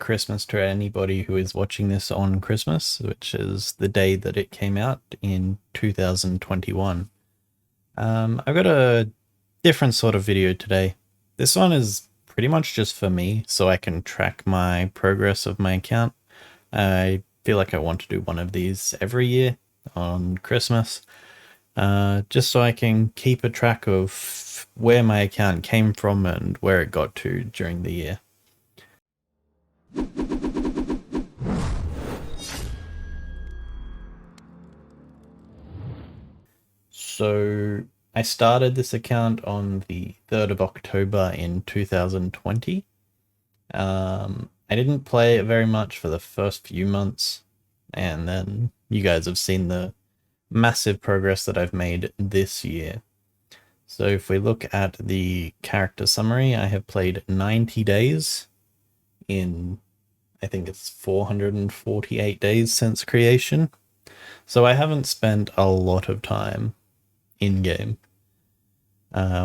Christmas to anybody who is watching this on Christmas, which is the day that it came out in 2021. I've got a different sort of video today. This one is pretty much just for me, so I can track my progress of my account. I feel like I want to do one of these every year on Christmas, just so I can keep a track of where my account came from and where it got to during the year. So I started this account on the 3rd of October in 2020. I didn't play it very much for the first few months, and then you guys have seen the massive progress that I've made this year. So if we look at the character summary, I have played 90 days in, I think it's 448 days since creation. So I haven't spent a lot of time in-game.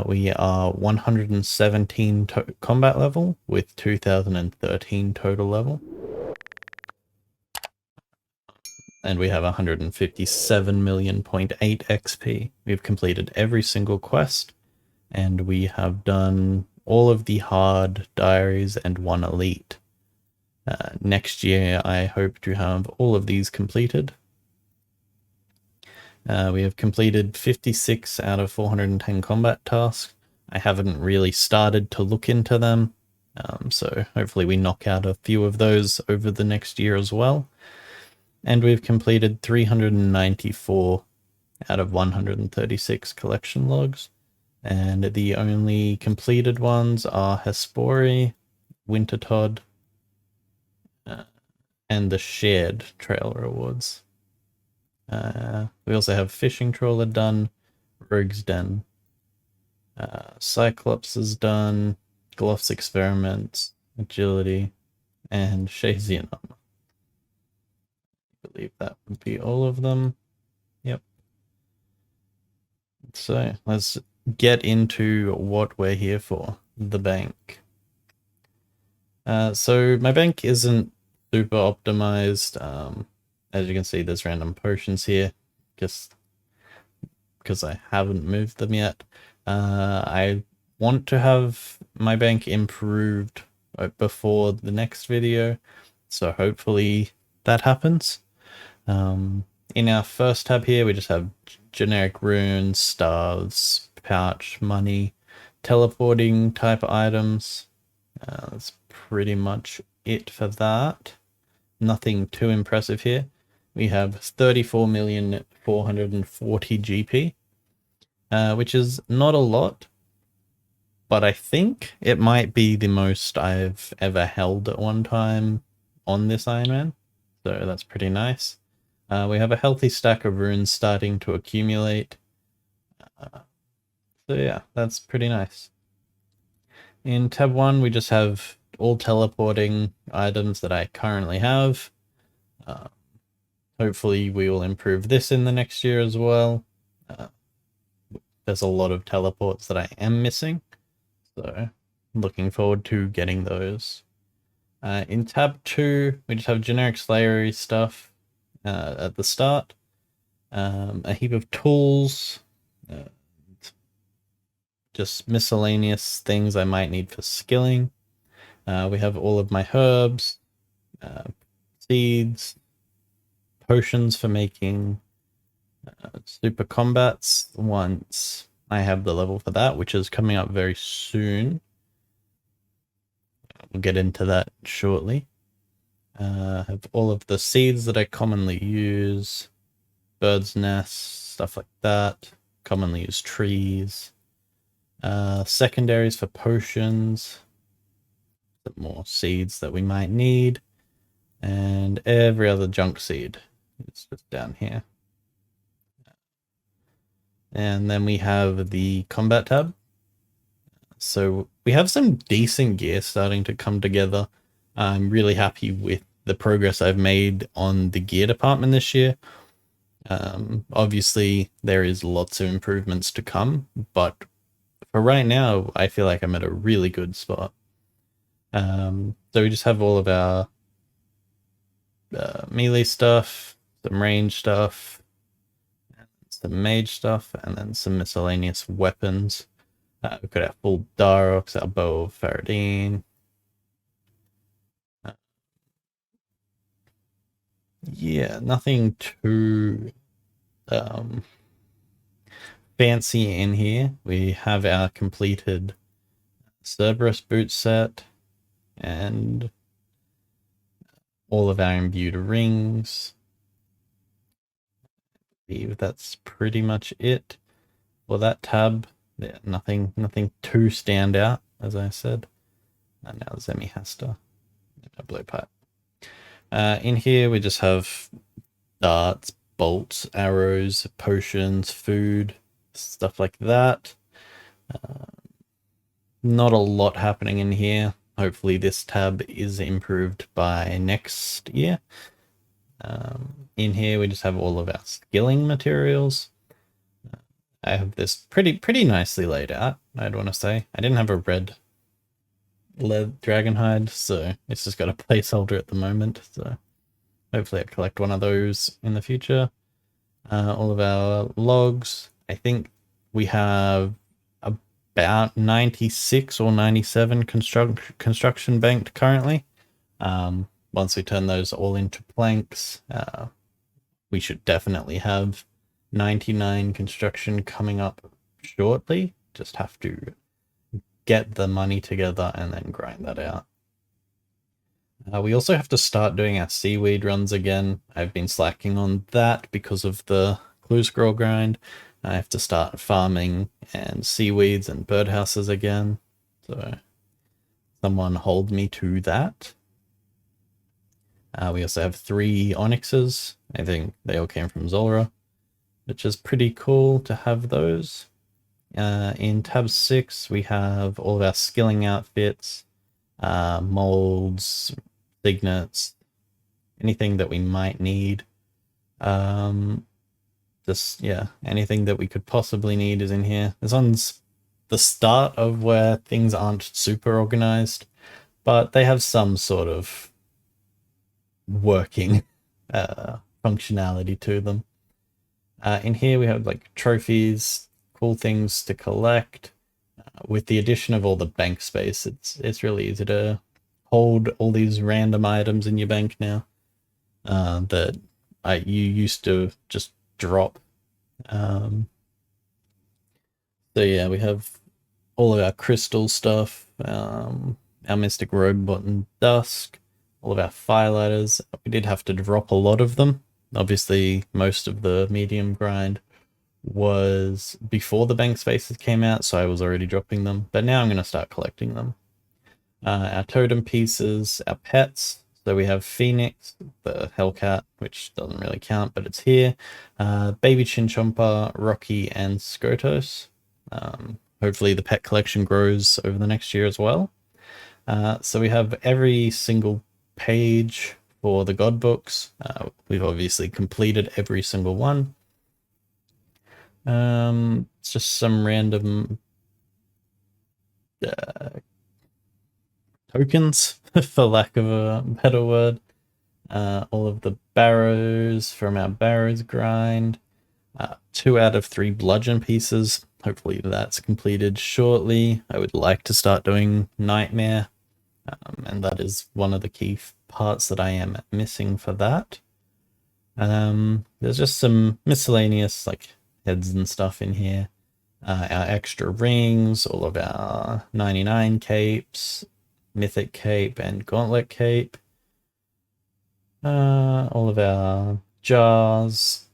We are 117 combat level with 2013 total level. And we have 157 million.8 XP. We've completed every single quest, and we have done all of the hard diaries and one elite. Next year, I hope to have all of these completed. We have completed 56 out of 410 combat tasks. I haven't really started to look into them, so hopefully we knock out a few of those over the next year as well. And we've completed 394 out of 136 collection logs. And the only completed ones are Hespori, Wintertodd, and the shared trail rewards. We also have Fishing Trawler done, Rogue's Den, Cyclops is done, Gloff's Experiments, Agility, and Shazian. I believe that would be all of them. Yep. So let's get into what we're here for, the bank. So my bank isn't super optimized. As you can see, there's random potions here, just because I haven't moved them yet. I want to have my bank improved before the next video, so hopefully that happens. In our first tab here, we just have generic runes, stars, pouch, money, teleporting type items. That's pretty much it for that. Nothing too impressive here. We have 34,440 GP, which is not a lot, but I think it might be the most I've ever held at one time on this Ironman, so that's pretty nice. We have a healthy stack of runes starting to accumulate, so yeah, that's pretty nice. In tab 1, we just have all teleporting items that I currently have. Hopefully we will improve this in the next year as well. There's a lot of teleports that I am missing, so looking forward to getting those. In tab 2, we just have generic slayery stuff at the start. A heap of tools, just miscellaneous things I might need for skilling. We have all of my herbs, seeds, potions for making super combats once I have the level for that, which is coming up very soon. We'll get into that shortly. Have all of the seeds that I commonly use, bird's nests, stuff like that. Commonly use trees. Secondaries for potions. Some more seeds that we might need. And every other junk seed. It's just down here. And then we have the combat tab. So we have some decent gear starting to come together. I'm really happy with the progress I've made on the gear department this year. Obviously, there is lots of improvements to come, but for right now, I feel like I'm at a really good spot. So we just have all of our melee stuff, some range stuff, some mage stuff, and then some miscellaneous weapons. We've got our full Darox, our bow of Faradine. Yeah, nothing too fancy in here. We have our completed Cerberus boot set and all of our imbued rings. I believe that's pretty much it for that tab. Yeah, nothing too stand out, as I said. And now Zemihasta and a blowpipe. In here we just have darts, bolts, arrows, potions, food, stuff like that. Not a lot happening in here. Hopefully this tab is improved by next year. In here we just have all of our skilling materials. I have this pretty nicely laid out, I'd want to say. I didn't have a red lead dragon hide, so it's just got a placeholder at the moment. So hopefully I collect one of those in the future. All of our logs. I think we have about 96 or 97 construction banked currently. Once we turn those all into planks, we should definitely have 99 construction coming up shortly. Just have to get the money together and then grind that out. We also have to start doing our seaweed runs again. I've been slacking on that because of the clue scroll grind. I have to start farming and seaweeds and birdhouses again. So someone hold me to that. We also have 3 onyxes. I think they all came from Zulrah, which is pretty cool to have those. In tab 6, we have all of our skilling outfits, molds, signets, anything that we might need. Anything that we could possibly need is in here. This one's the start of where things aren't super organized, but they have some sort of working functionality to them. In here we have like trophies, cool things to collect. With the addition of all the bank space, it's really easy to hold all these random items in your bank now that you used to just drop. So yeah, we have all of our crystal stuff, our mystic robot and dusk, all of our firelighters. We did have to drop a lot of them. Obviously, most of the medium grind was before the bank spaces came out, so I was already dropping them, but now I'm going to start collecting them. Our totem pieces, our pets. So we have Phoenix, the Hellcat, which doesn't really count, but it's here. Baby Chinchompa, Rocky, and Skotos. Hopefully the pet collection grows over the next year as well. So we have every single page for the god books. We've obviously completed every single one. It's just some random tokens, for lack of a better word. All of the barrows from our barrows grind. 2 out of 3 bludgeon pieces. Hopefully that's completed shortly. I would like to start doing Nightmare, and that is one of the key parts that I am missing for that. There's just some miscellaneous like heads and stuff in here. Our extra rings, all of our 99 capes, mythic cape and gauntlet cape. All of our jars,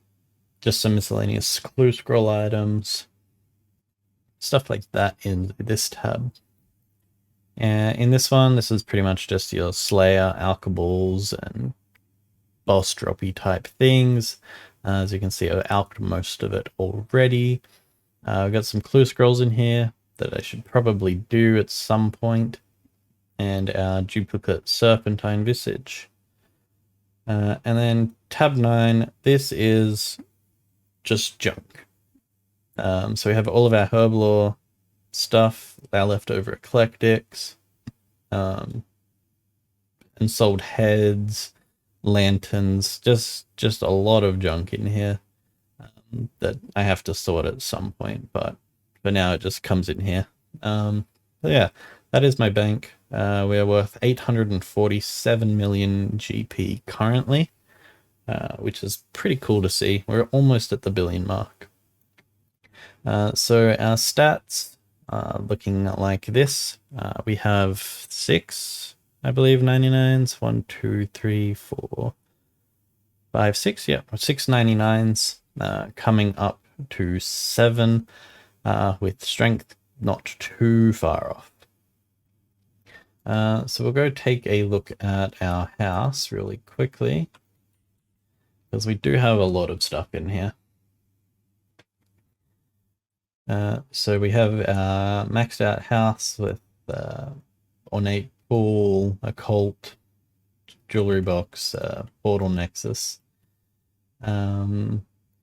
just some miscellaneous clue scroll items, stuff like that in this tab. In this one, this is pretty much just your Slayer, alkaballs, and boss droppy type things. As you can see, I've alked most of it already. I've got some clue scrolls in here that I should probably do at some point, and our duplicate serpentine visage. And then tab 9, this is just junk. So we have all of our herblore stuff, our leftover eclectics, and sold heads, lanterns, just a lot of junk in here that I have to sort at some point, but for now it just comes in here. So yeah, that is my bank. We are worth 847 million GP currently, which is pretty cool to see. We're almost at the billion mark. So our stats are looking like this. We have 6, I believe, 99s. 1, 2, 3, 4, 5, 6. Yeah, 6 99s. Coming up to 7 with strength not too far off. So we'll go take a look at our house really quickly, because we do have a lot of stuff in here. So we have our maxed out house with ornate pool, occult, jewelry box, portal nexus. So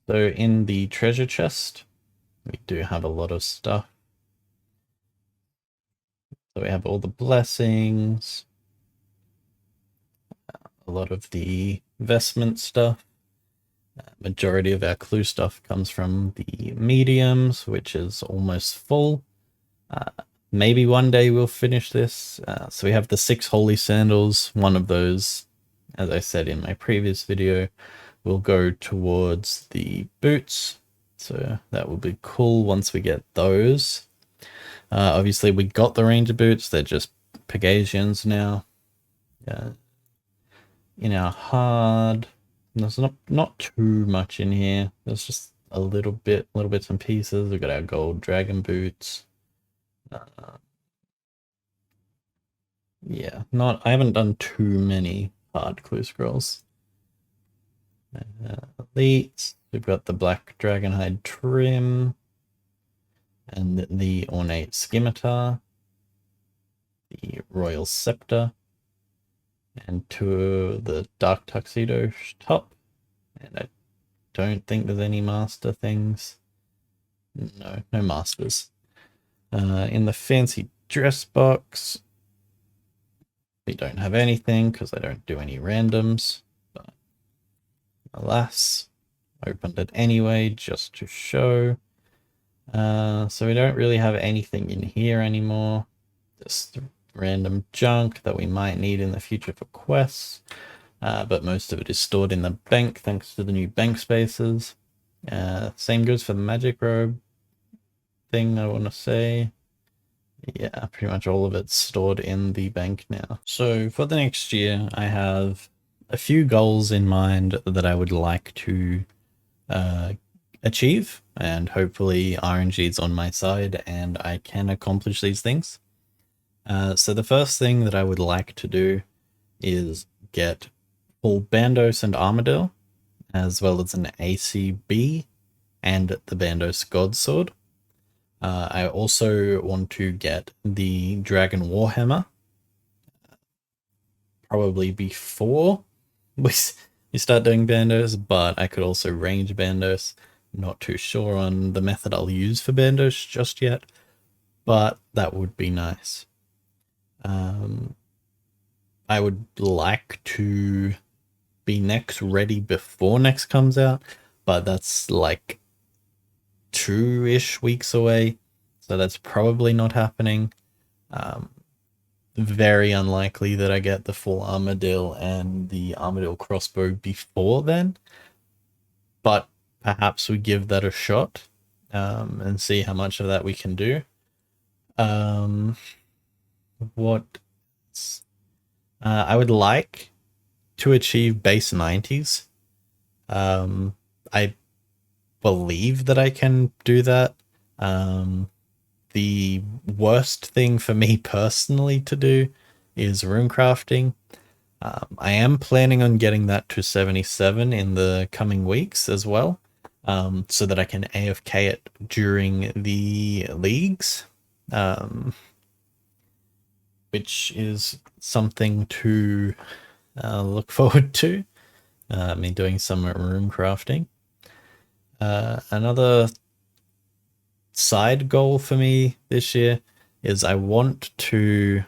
in the treasure chest, we do have a lot of stuff. So we have all the blessings, a lot of the investment stuff. Majority of our clue stuff comes from the mediums, which is almost full. Maybe one day we'll finish this. So we have the 6 holy sandals. One of those, as I said in my previous video, will go towards the boots. So that will be cool once we get those. Obviously we got the ranger boots. They're just Pegasians now. In our hard, there's not too much in here. There's just a little bits and pieces. We've got our gold dragon boots. Yeah, I haven't done too many hard clue scrolls. Elite, we've got the black dragonhide trim, and the ornate scimitar, the royal scepter, and 2 of the dark tuxedo top. And I don't think there's any master things. No masters. In the fancy dress box, we don't have anything because I don't do any randoms. But alas, opened it anyway just to show. So we don't really have anything in here anymore. Just random junk that we might need in the future for quests. But most of it is stored in the bank thanks to the new bank spaces. Same goes for the magic robe thing, I want to say. Yeah, pretty much all of it's stored in the bank now. So for the next year, I have a few goals in mind that I would like to achieve, and hopefully RNG is on my side and I can accomplish these things. So the first thing that I would like to do is get full Bandos and Armadale, as well as an ACB and the Bandos Godsword. I also want to get the Dragon Warhammer, probably before we start doing Bandos, but I could also range Bandos. Not too sure on the method I'll use for Bandos just yet, but that would be nice. I would like to be next ready before next comes out, but that's like 2-ish weeks away, so that's probably not happening. Very unlikely that I get the full Armadale and the Armadale crossbow before then, but perhaps we give that a shot and see how much of that we can do. I would like to achieve base 90s. I believe that I can do that. The worst thing for me personally to do is rune crafting. I am planning on getting that to 77 in the coming weeks as well, so that I can AFK it during the leagues, which is something to look forward to, me doing some rune crafting. Another side goal for me this year is I want to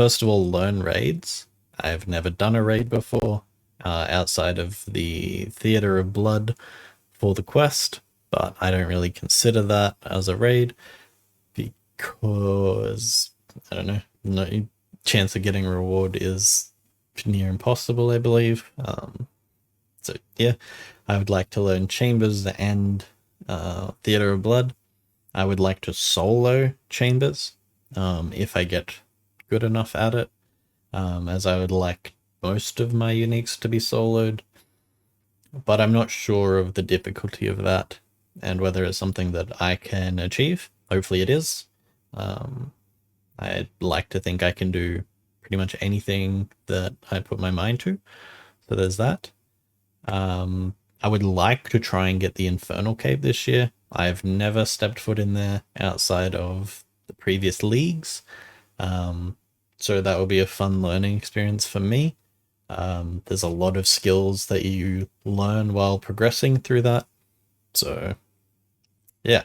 First of all, learn raids. I've never done a raid before, outside of the Theatre of Blood for the quest, but I don't really consider that as a raid because, I don't know, no chance of getting a reward is near impossible, I believe. So yeah, I would like to learn Chambers and Theatre of Blood. I would like to solo Chambers if I get good enough at it, as I would like most of my uniques to be soloed, but I'm not sure of the difficulty of that and whether it's something that I can achieve. Hopefully it is. I'd like to think I can do pretty much anything that I put my mind to. So there's that. I would like to try and get the Infernal Cave this year. I've never stepped foot in there outside of the previous leagues. So that will be a fun learning experience for me. There's a lot of skills that you learn while progressing through that. So yeah,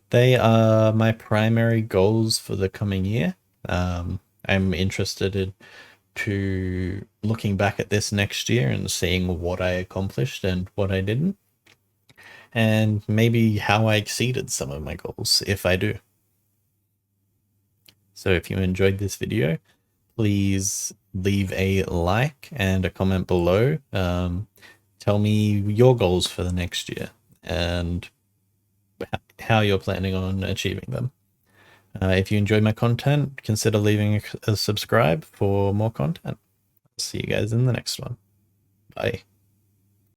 they are my primary goals for the coming year. I'm interested in to looking back at this next year and seeing what I accomplished and what I didn't, and maybe how I exceeded some of my goals, if I do. So if you enjoyed this video, please leave a like and a comment below. Tell me your goals for the next year and how you're planning on achieving them. If you enjoyed my content, consider leaving a subscribe for more content. See you guys in the next one. Bye.